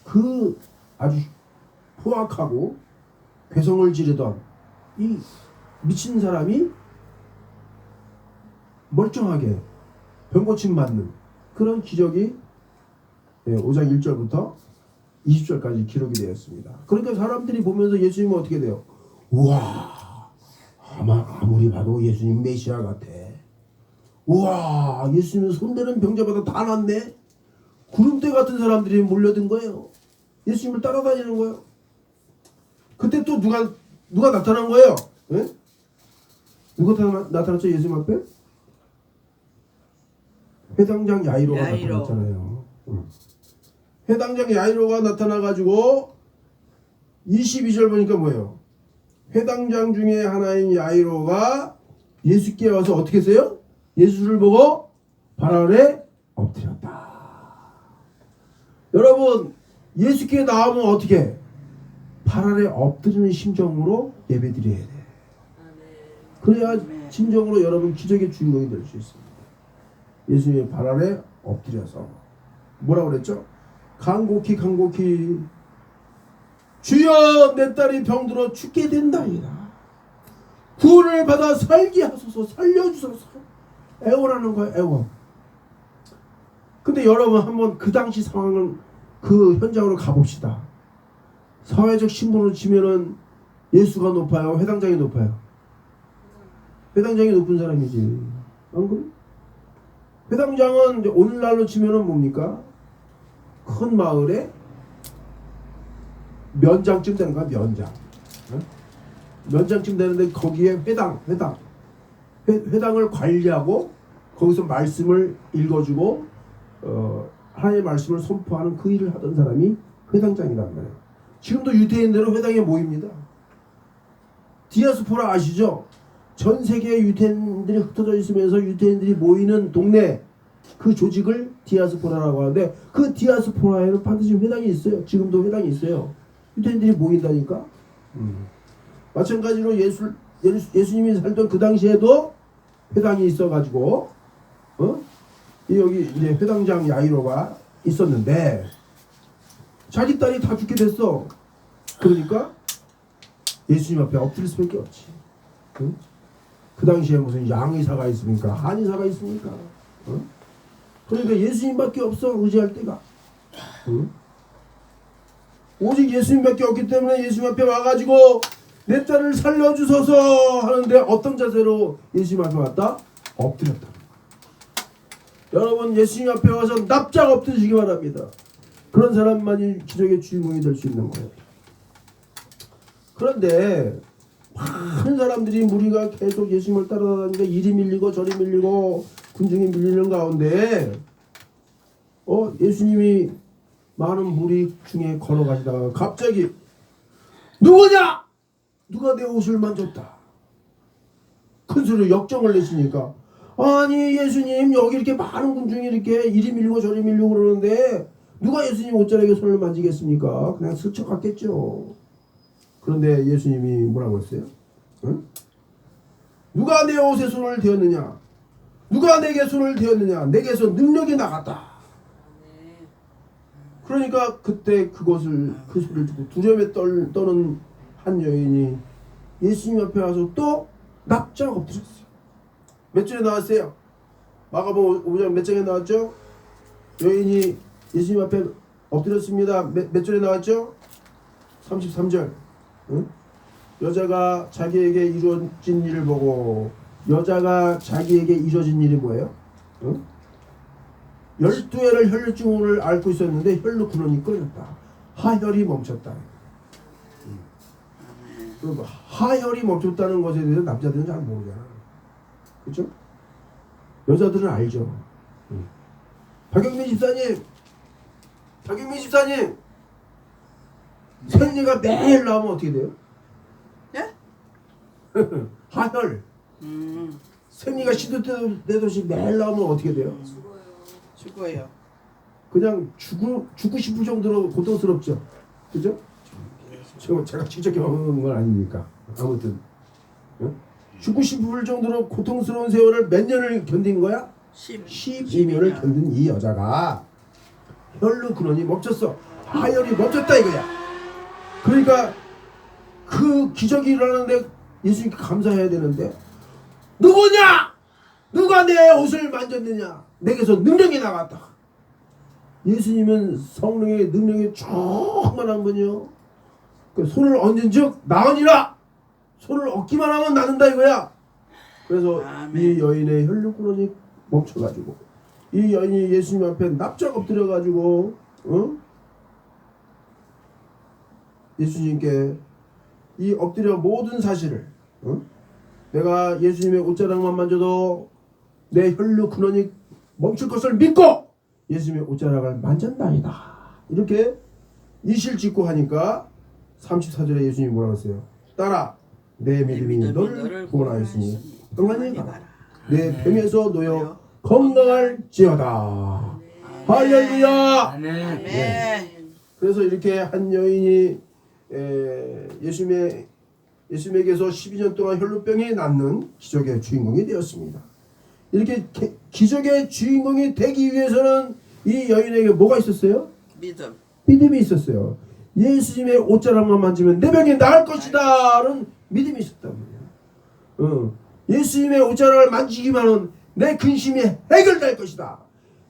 그 아주 포악하고 괴성을 지르던 이 미친 사람이 멀쩡하게 병고침 맞는 그런 기적이 5장 1절부터 20절까지 기록이 되었습니다. 그러니까 사람들이 보면서 예수님은 어떻게 돼요? 우와, 아무리 봐도 예수님 메시아 같아. 우와, 예수님 손대는 병자마다 다 낫네. 구름대 같은 사람들이 몰려든 거예요. 예수님을 따라다니는 거예요. 그때 또 누가 나타난 거예요? 예? 누가 나타났죠? 예수님 앞에? 회당장 야이로가 나타났잖아요. 회당장 야이로가 나타나가지고 22절 보니까 뭐예요? 회당장 중에 하나인 야이로가 예수께 와서 어떻게 했어요? 예수를 보고 발 아래 엎드렸다. 여러분, 예수께 나오면 어떻게? 발 아래 엎드리는 심정으로 예배드려야 돼. 그래야 진정으로 여러분 기적의 주인공이 될 수 있습니다. 예수님의 발 아래 엎드려서 뭐라고 그랬죠? 간곡히 주여, 내 딸이 병들어 죽게 된다이다. 구원을 받아 살게 하소서, 살려주소서. 애원하는 거예요. 애원. 근데 여러분 한번 그 당시 상황을 그 현장으로 가봅시다. 사회적 신분으로 치면은 예수가 높아요? 회당장이 높아요? 회당장이 높은 사람이지. 안 그래? 회당장은 이제 오늘날로 치면은 뭡니까? 큰 마을에 면장쯤 되는 거야. 면장. 면장쯤 되는데 거기에 회당을 관리하고 거기서 말씀을 읽어주고 하나님의 말씀을 선포하는 그 일을 하던 사람이 회당장이란 말이에요. 지금도 유대인들은 회당에 모입니다. 디아스포라 아시죠? 전 세계에 유대인들이 흩어져 있으면서 유대인들이 모이는 동네, 그 조직을 디아스포라라고 하는데, 그 디아스포라에는 반드시 회당이 있어요. 지금도 회당이 있어요. 유대인들이 모인다니까. 마찬가지로 예수님이 살던 그 당시에도 회당이 있어가지고 여기 이제 회당장 야이로가 있었는데 자기 딸이 다 죽게 됐어. 그러니까 예수님 앞에 엎드릴 수밖에 없지. 그 당시에 무슨 양의사가 있습니까? 한의사가 있습니까? 그러니까 예수님밖에 없어, 의지할 데가. 오직 예수님밖에 없기 때문에 예수님 앞에 와가지고 내 딸을 살려주소서 하는데 어떤 자세로 예수님 앞에 왔다? 엎드렸다. 여러분, 예수님 앞에 와서 납작 엎드리시기 바랍니다. 그런 사람만이 기적의 주인공이 될 수 있는 거예요. 그런데 많은 사람들이, 무리가 계속 예수님을 따라다니니까 이리 밀리고 저리 밀리고 군중이 밀리는 가운데 예수님이 많은 무리 중에 걸어가시다가 갑자기 누구냐? 누가 내 옷을 만졌다. 큰 소리로 역정을 내시니까, 아니 예수님, 여기 이렇게 많은 군중이 이렇게 이리 밀리고 저리 밀리고 그러는데 누가 예수님 옷자락에 손을 만지겠습니까? 그냥 스쳐 갔겠죠. 그런데 예수님이 뭐라고 했어요? 응? 누가 내 옷에 손을 대었느냐? 누가 내게 손을 대었느냐? 내게서 능력이 나갔다. 그러니까 그때 그 소리를 듣고 두려움에 떠는 한 여인이 예수님 앞에 와서 또 납작 엎드렸어요. 몇 절에 나왔어요? 마가복음 5장 몇 장에 나왔죠? 여인이 예수님 앞에 엎드렸습니다. 몇 절에 나왔죠? 33절. 응? 여자가 자기에게 이루어진 일을 보고, 여자가 자기에게 이루어진 일이 뭐예요? 응? 12회를 혈류증을 앓고 있었는데 혈류 근원이 끊었다. 하혈이 멈췄다. 하혈이 멈췄다는 것에 대해서 남자들은 잘 모르잖아. 그렇죠? 여자들은 알죠. 박영민 집사님, 생리가 매일 나오면 어떻게 돼요? 예? 하혈. 생리가 시도되듯이 매일 나오면 어떻게 돼요? 죽어요. 그냥 죽고 싶을 정도로 고통스럽죠. 그죠? 제가 직접 경험한 건 아니니까. 아무튼 죽고 싶을 정도로 고통스러운 세월을 몇 년을 견딘 거야? 12년을 견딘 이 여자가 혈류 근원이 멈췄어. 하혈이 멈췄다 이거야. 그러니까 그 기적이 일어나는데 예수님께 감사해야 되는데 누구냐? 누가 내 옷을 만졌느냐? 내게서 능력이 나갔다. 예수님은 성령의 능력이 충만한 분이요. 그 손을 얹은즉 나으니라. 손을 얻기만 하면 나는다 이거야. 그래서 아멘. 이 여인의 혈류꾼이 멈춰가지고 이 여인이 예수님 앞에 납작 엎드려가지고 예수님께 이 엎드려 모든 사실을 내가 예수님의 옷자락만 만져도 내 혈류 근원이 멈출 것을 믿고 예수님의 옷자락을 만졌나이다. 이렇게 이실직고 하니까 34절에 예수님이 뭐라고 했어요? 따라 내 믿음이 너를 구원하였으니 평안히 가라. 내 뱀에서 놓여 건강할지어다. 할렐루야. 아멘. 그래서 이렇게 한 여인이 예수님에게서 12년 동안 혈루병이 낫는 기적의 주인공이 되었습니다. 이렇게 기적의 주인공이 되기 위해서는 이 여인에게 뭐가 있었어요? 믿음. 믿음이 있었어요. 예수님의 옷자락만 만지면 내 병이 나을 것이다는 믿음이 있었단 말이야. 예수님의 옷자락을 만지기만 하면 내 근심이 해결될 것이다.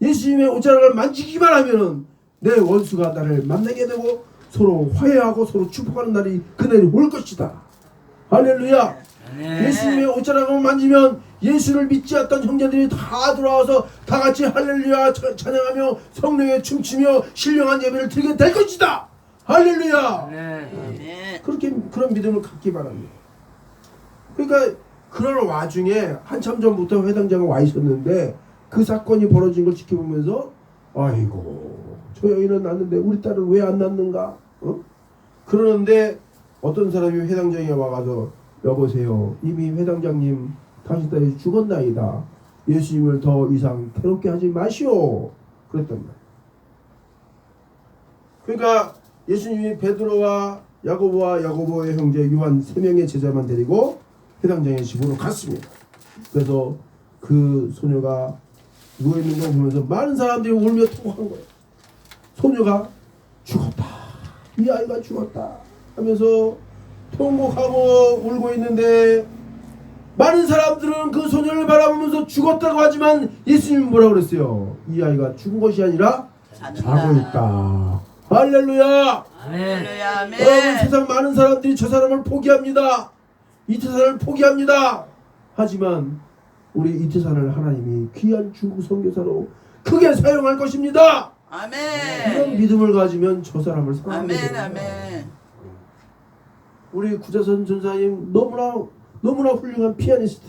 예수님의 옷자락을 만지기만 하면은 내 원수가 나를 만나게 되고 서로 화해하고 서로 축복하는 날이 그날이 올 것이다. 할렐루야. 예수님의 옷자락을 만지면 예수를 믿지 않던 형제들이 다 돌아와서 다 같이 할렐루야 찬양하며 성령에 춤추며 신령한 예배를 드리게 될 것이다. 할렐루야. 아멘. 그렇게 그런 믿음을 갖기 바랍니다. 그러니까 그런 와중에 한참 전부터 회당장은 와 있었는데 그 사건이 벌어진 걸 지켜보면서 아이고 저 여인은 낳는데 우리 딸은 왜 안 낳는가? 그러는데 어떤 사람이 회당장에 와가서 여보세요, 이미 회당장님 당신 딸이 죽었나이다. 예수님을 더 이상 괴롭게 하지 마시오. 그랬단 말이에요. 그러니까 예수님이 베드로와 야고보와 야고보의 형제 요한 3명의 제자만 데리고 회당장의 집으로 갔습니다. 그래서 그 소녀가 누워있는 걸 보면서 많은 사람들이 울며 통곡한 거예요. 소녀가 죽었다. 이 아이가 죽었다 하면서 통곡하고 울고 있는데 많은 사람들은 그 소녀를 바라보면서 죽었다고 하지만 예수님은 뭐라고 그랬어요? 이 아이가 죽은 것이 아니라 자고 있다. 할렐루야. 할렐루야. 아멘. 여러분 세상 많은 사람들이 저 사람을 포기합니다. 이태산을 포기합니다. 하지만 우리 이태산을 하나님이 귀한 중국 선교사로 크게 사용할 것입니다. 아멘. 이런 믿음을 가지면 저 사람을 사랑하게 아멘. 됩니다. 아멘. 우리 구자선 전사님 너무나 훌륭한 피아니스트.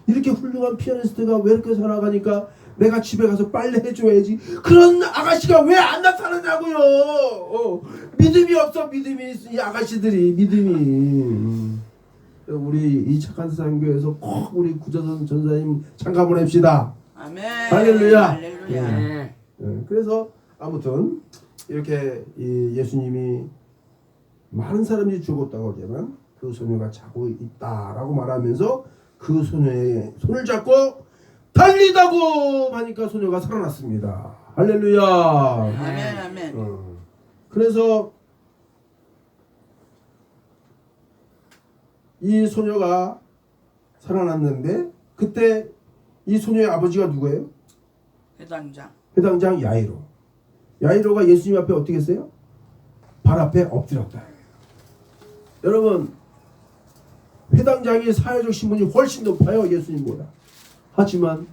이렇게 훌륭한 피아니스트가 왜 이렇게 살아가니까 내가 집에 가서 빨래 해줘야지. 그런 아가씨가 왜 안 나타나냐고요. 믿음이 없어. 믿음이 있어. 이 아가씨들이 믿음이. 우리 이 착한 세상교회에서 꼭 우리 구자선 전사님 잠깐 보냅시다. 아멘. 할렐루야. 할렐루야. 그래서 아무튼 이렇게 이 예수님이 많은 사람들이 죽었다고 하지만 그 소녀가 자고 있다라고 말하면서 그 소녀의 손을 잡고 달리다고 하니까 소녀가 살아났습니다. 할렐루야. 아멘. 아멘. 그래서 이 소녀가 살아났는데 그때 이 소녀의 아버지가 누구예요? 회당장. 회당장 야이로. 야이로가 예수님 앞에 어떻게 했어요? 발 앞에 엎드렸다. 여러분 회당장의 사회적 신분이 훨씬 높아요. 예수님보다. 하지만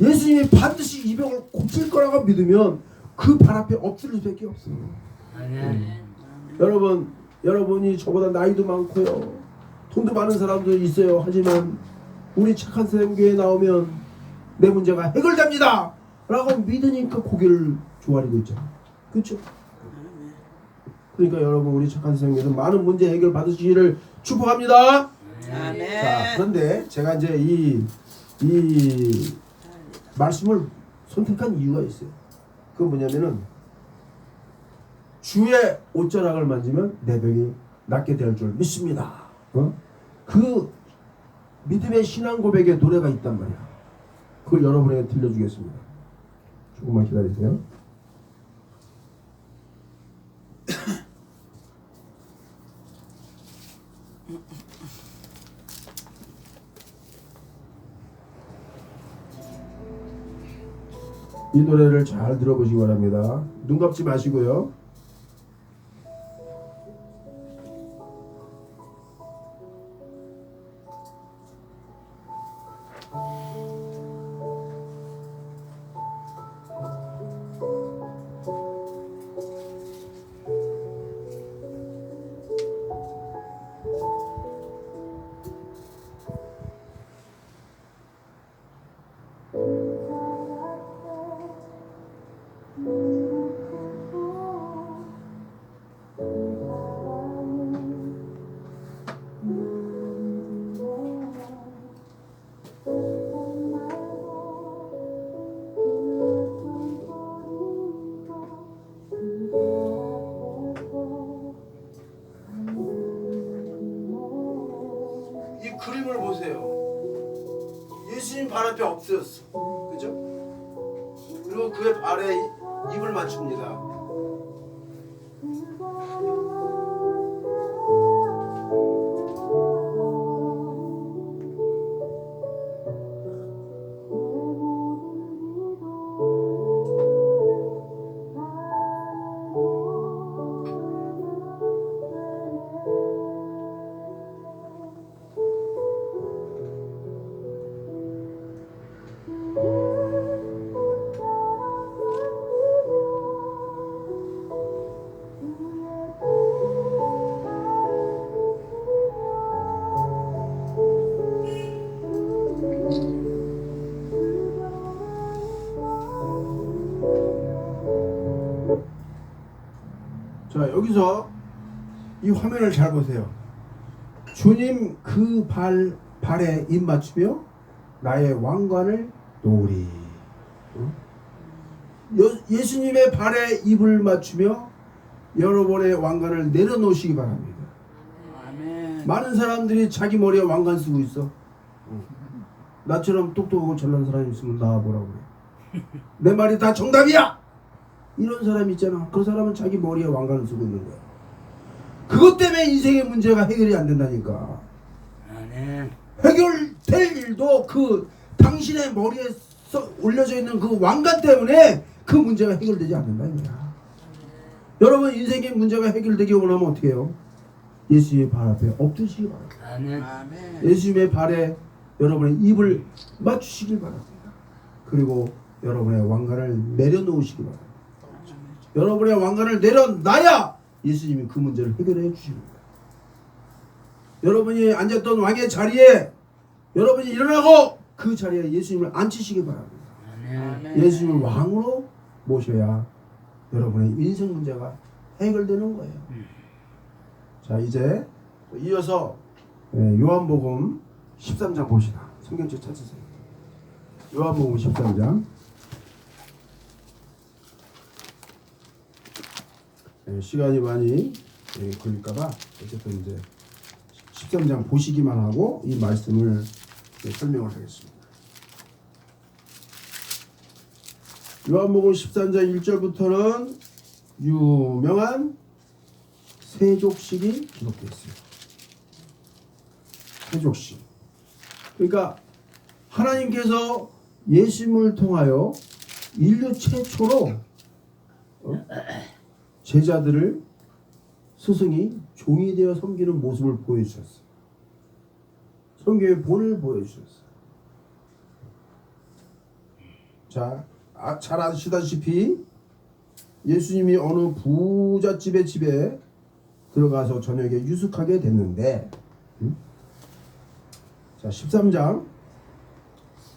예수님이 반드시 이 병을 고칠 거라고 믿으면 그 발 앞에 엎드릴 수밖에 없어요. 여러분이 저보다 나이도 많고요. 돈도 많은 사람도 있어요. 하지만 우리 착한 사람교회에 나오면 내 문제가 해결됩니다 라고 믿으니까 고개를 조아리고 있잖아요. 그렇죠? 그러니까 여러분 우리 착한 사람교회에서 많은 문제 해결 받으시기를 축복합니다. 아멘. 자, 그런데 제가 이제 이 말씀을 선택한 이유가 있어요. 그건 뭐냐면은 주의 옷자락을 만지면 내 병이 낫게 될 줄 믿습니다. 그 믿음의 신앙 고백의 노래가 있단 말이야. 그걸 여러분에게 들려주겠습니다. 조금만 기다리세요. 이 노래를 잘 들어보시기 바랍니다. 눈 감지 마시고요. 이 그림을 보세요. 예수님 발 앞에 엎드렸어. 그죠? 그리고 그의 발에 입을 맞춥니다. 자, 여기서 이 화면을 잘 보세요. 주님 그 발에 입 맞추며 나의 왕관을 놓으리. 예수님의 발에 입을 맞추며 여러분의 왕관을 내려놓으시기 바랍니다. 아멘. 많은 사람들이 자기 머리에 왕관 쓰고 있어. 나처럼 똑똑하고 잘난 사람이 있으면 나와보라고 그래. 내 말이 다 정답이야! 이런 사람 있잖아. 그 사람은 자기 머리에 왕관을 쓰고 있는 거야. 그것 때문에 인생의 문제가 해결이 안 된다니까. 해결될 일도 그 당신의 머리에 올려져 있는 그 왕관 때문에 그 문제가 해결되지 않는다 이거야. 여러분 인생의 문제가 해결되기 원하면 어떻게 해요? 예수의 발 앞에 엎드시기 바랍니다. 아멘. 예수님의 발에 여러분의 입을 맞추시길 바랍니다. 그리고 여러분의 왕관을 내려놓으시기 바랍니다. 여러분의 왕관을 내려놔야 예수님이 그 문제를 해결해 주십니다. 여러분이 앉았던 왕의 자리에 여러분이 일어나고 그 자리에 예수님을 앉히시기 바랍니다. 아멘. 예수님을 왕으로 모셔야 여러분의 인생 문제가 해결되는 거예요. 자, 이제 이어서 요한복음 13장 봅시다. 성경책 찾으세요. 요한복음 13장. 시간이 많이 걸릴까봐 어쨌든 이제 13장 보시기만 하고 이 말씀을 설명을 하겠습니다. 요한복음 13장 1절부터는 유명한 세족식이 기록되어 있어요. 세족식. 그러니까 하나님께서 예수님을 통하여 인류 최초로 제자들을 스승이 종이 되어 섬기는 모습을 보여주셨어요. 성경의 본을 보여주셨어요. 자, 잘 아시다시피 예수님이 어느 부잣집의 집에 들어가서 저녁에 유숙하게 됐는데, 자 13장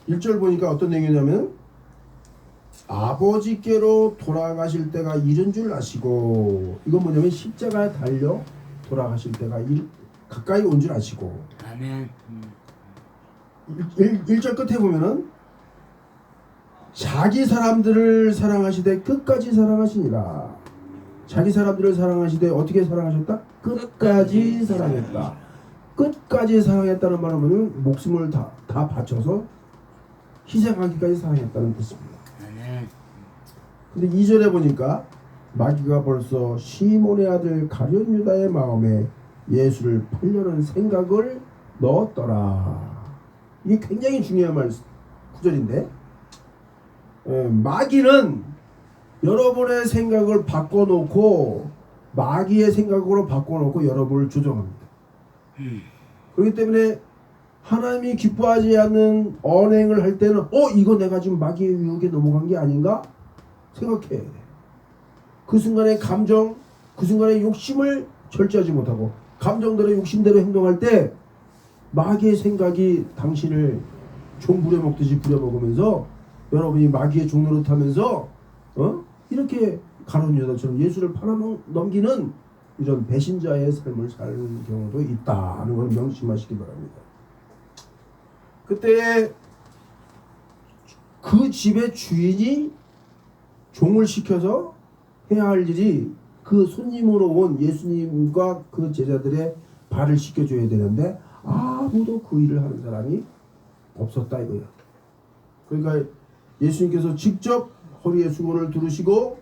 1절 보니까 어떤 내용이냐면 아버지께로 돌아가실 때가 이른 줄 아시고, 이건 뭐냐면 십자가에 달려 돌아가실 때가 가까이 온 줄 아시고. 아멘. 1절 끝에 보면은 자기 사람들을 사랑하시되 끝까지 사랑하시니라. 자기 사람들을 사랑하시되 어떻게 사랑하셨다? 끝까지 사랑했다. 끝까지 사랑했다는 말은 뭐냐면 목숨을 다 바쳐서 희생하기까지 사랑했다는 뜻입니다. 근데 2절에 보니까 마귀가 벌써 시몬의 아들 가룟 유다의 마음에 예수를 팔려는 생각을 넣었더라. 이게 굉장히 중요한 구절인데 마귀는 여러분의 생각을 바꿔놓고 마귀의 생각으로 바꿔놓고 여러분을 조정합니다. 그렇기 때문에 하나님이 기뻐하지 않는 언행을 할 때는 이거 내가 지금 마귀의 유혹에 넘어간 게 아닌가 생각해야 돼. 그 순간의 감정, 그 순간의 욕심을 절제하지 못하고 감정대로 욕심대로 행동할 때 마귀의 생각이 당신을 종 부려먹듯이 부려먹으면서 여러분이 마귀의 종로를 타면서 이렇게 가론 여자처럼 예수를 팔아넘기는 이런 배신자의 삶을 사는 경우도 있다는 걸 명심하시기 바랍니다. 그때 그 집의 주인이 종을 시켜서 해야 할 일이 그 손님으로 온 예수님과 그 제자들의 발을 씻겨줘야 되는데 아무도 그 일을 하는 사람이 없었다 이거예요. 그러니까 예수님께서 직접 허리에 수건을 두르시고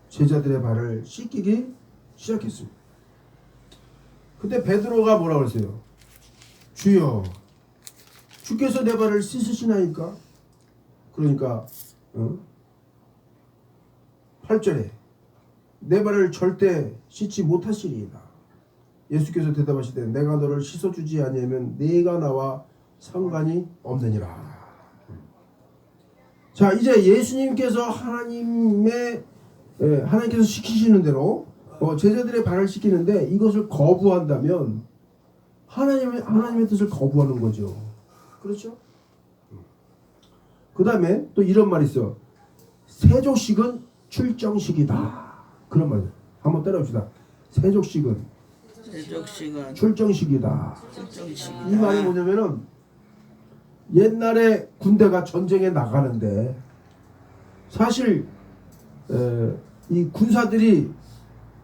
제자들의 발을 씻기기 시작했습니다. 그때 베드로가 뭐라고 그랬어요? 주여, 주께서 내 발을 씻으시나이까? 그러니까 8절에 내 발을 절대 씻지 못하시리이다. 예수께서 대답하시되 내가 너를 씻어주지 아니하면 네가 나와 상관이 없느니라. 자, 이제 예수님께서 하나님께서 시키시는 대로 제자들의 발을 씻기는데 이것을 거부한다면 하나님의 뜻을 거부하는 거죠. 그렇죠? 그 다음에 또 이런 말이 있어. 세족식은 출정식이다. 그런 말이에요. 한번 따라합시다. 세족식은 출정식이다. 이 말이 뭐냐면은 옛날에 군대가 전쟁에 나가는데 사실 이 군사들이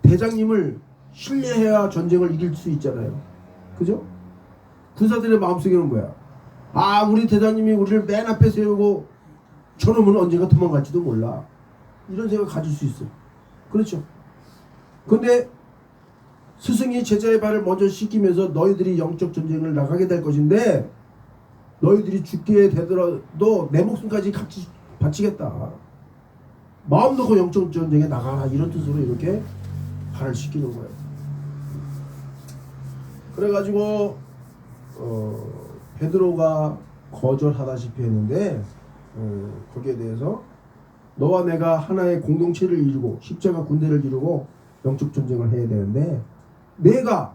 대장님을 신뢰해야 전쟁을 이길 수 있잖아요. 그죠? 군사들의 마음속에는 뭐야? 우리 대장님이 우리를 맨 앞에 세우고 저놈은 언젠가 도망갈지도 몰라. 이런 생각 가질 수 있어. 그렇죠? 근데 스승이 제자의 발을 먼저 씻기면서 너희들이 영적 전쟁을 나가게 될 것인데 너희들이 죽게 되더라도 내 목숨까지 같이 바치겠다. 마음 놓고 영적 전쟁에 나가라. 이런 뜻으로 이렇게 발을 씻기는 거예요. 그래가지고 베드로가 거절하다시피 했는데 거기에 대해서 너와 내가 하나의 공동체를 이루고 십자가 군대를 이루고 영적 전쟁을 해야 되는데 내가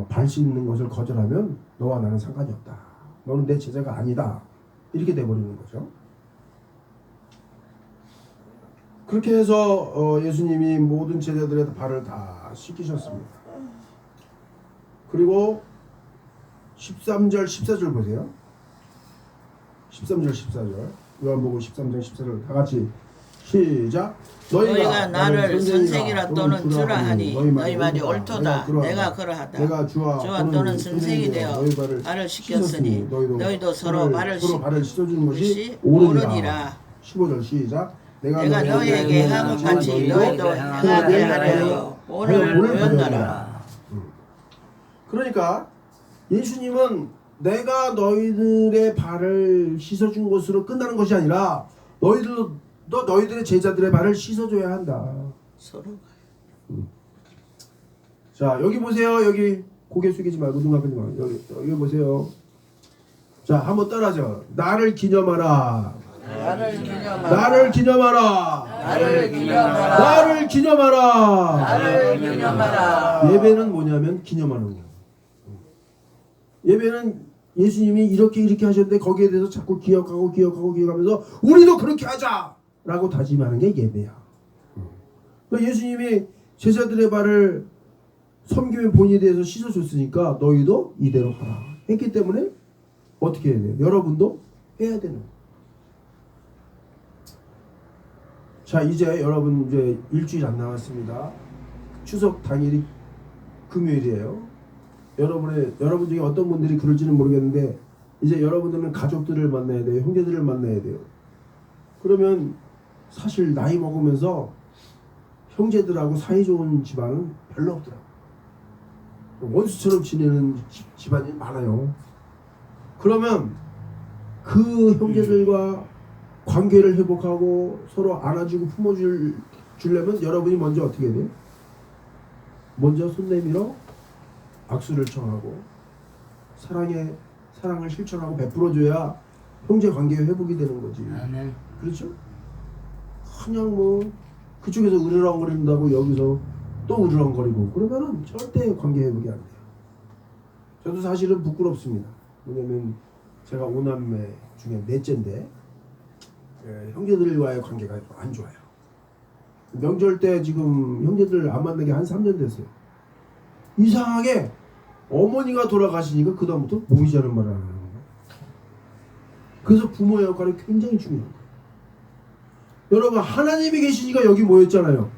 발 씻는 것을 거절하면 너와 나는 상관이 없다. 너는 내 제자가 아니다. 이렇게 돼버리는 거죠. 그렇게 해서 예수님이 모든 제자들의 발을 다 씻기셨습니다. 그리고 13절 14절 보세요. 13절 14절 요한복음 13장 14절 다 같이 시작. 너희가 나를 선생이라 또는 주라 하니 너희 말이 옳도다. 내가 그러하다. 내가 주와 또는 선생이 되어 발을 씻겼으니 너희도 서로 발을 씻어주는 것이 옳으니라. 15절 시작. 내가 너희에게 한 것 같이 너희도 행하게 하려 오늘 보였노라. 그러니까 예수님은 내가 너희들의 발을 씻어준 것으로 끝나는 것이 아니라 너희들도 너희들의 제자들의 발을 씻어줘야 한다. 서로가. 자, 여기 보세요. 여기 고개 숙이지 말고 눈 감지 말고 여기 보세요. 자, 한번 따라하죠. 나를 기념하라. 나를 기념하라. 나를 기념하라. 나를 기념하라. 나를 기념하라. 나를 기념하라. 예배는 뭐냐면 기념하는 거예요. 예배는 예수님이 이렇게 하셨는데 거기에 대해서 자꾸 기억하면서 우리도 그렇게 하자라고 다짐하는 게 예배야. 그러니까 예수님이 제자들의 발을 섬김의 본에 대해서 씻어줬으니까 너희도 이대로 하라 했기 때문에 어떻게 해야 돼요? 여러분도 해야 되는 거예요. 자, 이제 여러분 이제 일주일 안 남았습니다. 추석 당일이 금요일이에요. 여러분 중에 어떤 분들이 그럴지는 모르겠는데 이제 여러분들은 가족들을 만나야 돼요. 형제들을 만나야 돼요. 그러면 사실 나이 먹으면서 형제들하고 사이 좋은 집안은 별로 없더라고요. 원수처럼 지내는 집안이 많아요. 그러면 그 형제들과 관계를 회복하고 서로 안아주고 품어주려면 여러분이 먼저 어떻게 해야 돼요? 먼저 손 내밀어 악수를 청하고 사랑을 실천하고 베풀어줘야 형제 관계의 회복이 되는 거지. 아멘. 그렇죠? 그냥 뭐 그쪽에서 으르렁거린다고 여기서 또 으르렁거리고 그러면은 절대 관계 회복이 안 돼요. 저도 사실은 부끄럽습니다. 왜냐면 제가 5남매 중에 넷째인데 형제들과의 관계가 안 좋아요. 명절 때 지금 형제들 안 만나게 한 3년 됐어요. 이상하게 어머니가 돌아가시니까 그 다음부터 모이자는 말을 안 하는 거예요. 그래서 부모의 역할이 굉장히 중요한 거예요. 여러분 하나님이 계시니까 여기 모였잖아요.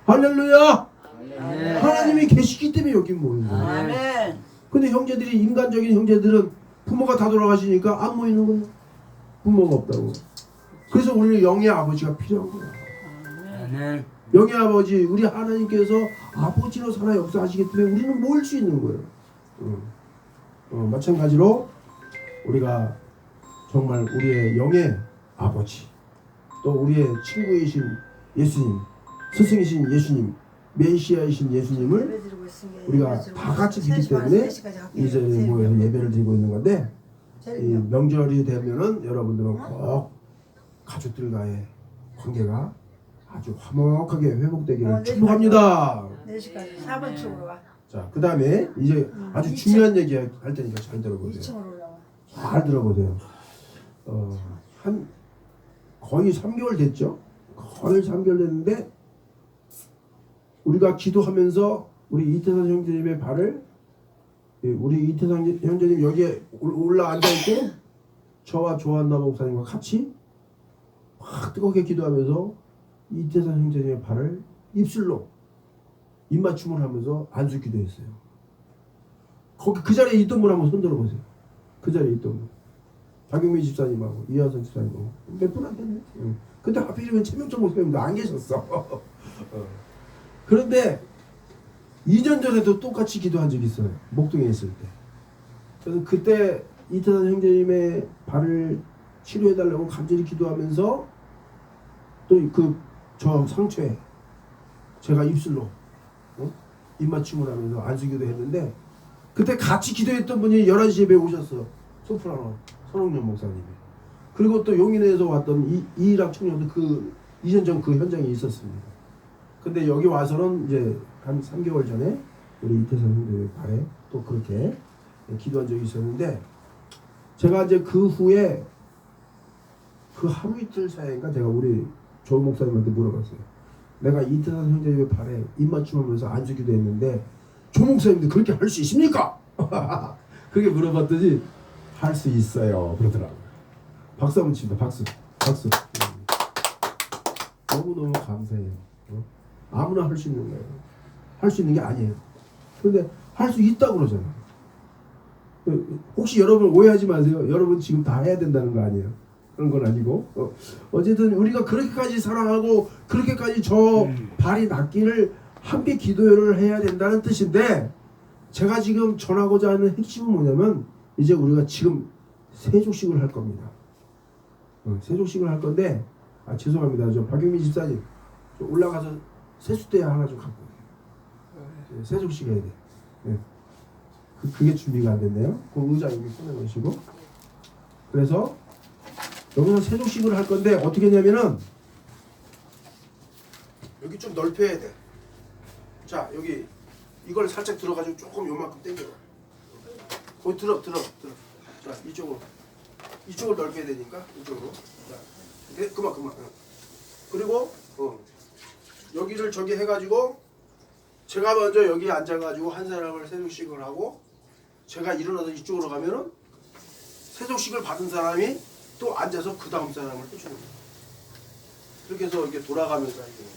할렐루야. 아멘. 하나님이 계시기 때문에 여기 모인 거예요. 아멘. 근데 형제들이 인간적인 형제들은 부모가 다 돌아가시니까 안 모이는 거예요. 부모가 없다고. 그래서 우리는 영의 아버지가 필요한 거예요. 아멘. 영의 아버지, 우리 하나님께서 아버지로 살아 역사하시기 때문에 우리는 모일 수 있는 거예요. 마찬가지로 우리가 정말 우리의 영의 아버지, 또 우리의 친구이신 예수님, 스승이신 예수님, 메시아이신 예수님을 우리가 다 같이 믿기 때문에 이제 모여서 예배를 드리고 있는 건데, 이 명절이 되면은 여러분들은 꼭 가족들과의 관계가 아주 화목하게 회복되기를 축복합니다. 4시까지 4번 축으로 와. 자, 그 다음에 이제 아주 중요한 얘기 할 테니까 잘 들어보세요. 2층으로 올라와. 잘 들어보세요. 한 거의 3개월 됐죠? 거의 3개월 됐는데 우리가 기도하면서 우리 이태선 형제님의 발을, 우리 이태선 형제님 여기에 올라 앉아있고 저와 조한나 목사님과 같이 막 뜨겁게 기도하면서 이태선 형제님의 발을 입술로 입맞춤을 하면서 안수 기도했어요. 거기 그 자리에 있던 분 한번 손 들어보세요. 그 자리에 있던 분. 박용민 집사님하고 이하선 집사님하고 몇 분 안 됐네. 근데 하필이면 최명철 목사님도 안 계셨어. 그런데 2년 전에도 똑같이 기도한 적이 있어요. 목동에 있을 때. 그래서 그때 이태선 형제님의 발을 치료해달라고 간절히 기도하면서 또 그 저 상처에 제가 입술로 입맞춤을 하면서 안수기도 했는데, 그때 같이 기도했던 분이 11시 예배에 오셨어. 소프라노 선홍년 목사님이. 그리고 또 용인에서 왔던 이일학 청년도 그 2년 전 그 현장에 있었습니다. 근데 여기 와서는 이제 한 3개월 전에 우리 이태선 형제 발에 또 그렇게 기도한 적이 있었는데, 제가 이제 그 후에 그 하루 이틀 사이인가 제가 우리 조 목사님한테 물어봤어요. 내가 이태선 형제의 발에 입맞춤하면서 안수기도 했는데 조 목사님도 그렇게 할 수 있습니까? 그렇게 물어봤더니 할 수 있어요 그러더라고요. 박수 한번 칩니다. 박수. 너무너무 감사해요. 아무나 할 수 있는 거예요. 할 수 있는 게 아니에요. 그런데 할 수 있다고 그러잖아요. 혹시 여러분 오해하지 마세요. 여러분 지금 다 해야 된다는 거 아니에요. 그런 건 아니고, 어쨌든 우리가 그렇게까지 사랑하고 그렇게까지 저 발이 낫기를 함께 기도를 해야 된다는 뜻인데, 제가 지금 전하고자 하는 핵심은 뭐냐면 이제 우리가 지금 세족식을 할 겁니다. 세족식을 할 건데, 죄송합니다. 저 박용민 집사님 저 올라가서 세숫대 하나 좀 갖고 오세요. 세족식 해야 돼. 네. 그게 준비가 안 됐네요. 그 의자 여기 꺼내놓으시고. 그래서 여기서 세족식을 할 건데 어떻게 했냐면은 여기 좀 넓혀야 돼. 자, 여기 이걸 살짝 들어가지고 조금 요만큼 당겨봐. 거기 들어. 자, 이쪽을 넓혀야 되니까 이쪽으로. 자, 네, 그만. 그리고 여기를 저기 해가지고 제가 먼저 여기 앉아가지고 한 사람을 세족식을 하고, 제가 일어나서 이쪽으로 가면은 세족식을 받은 사람이 또 앉아서 그 다음 사람을 해주는 거예요. 그렇게 해서 이렇게 돌아가면서 하는 거예요.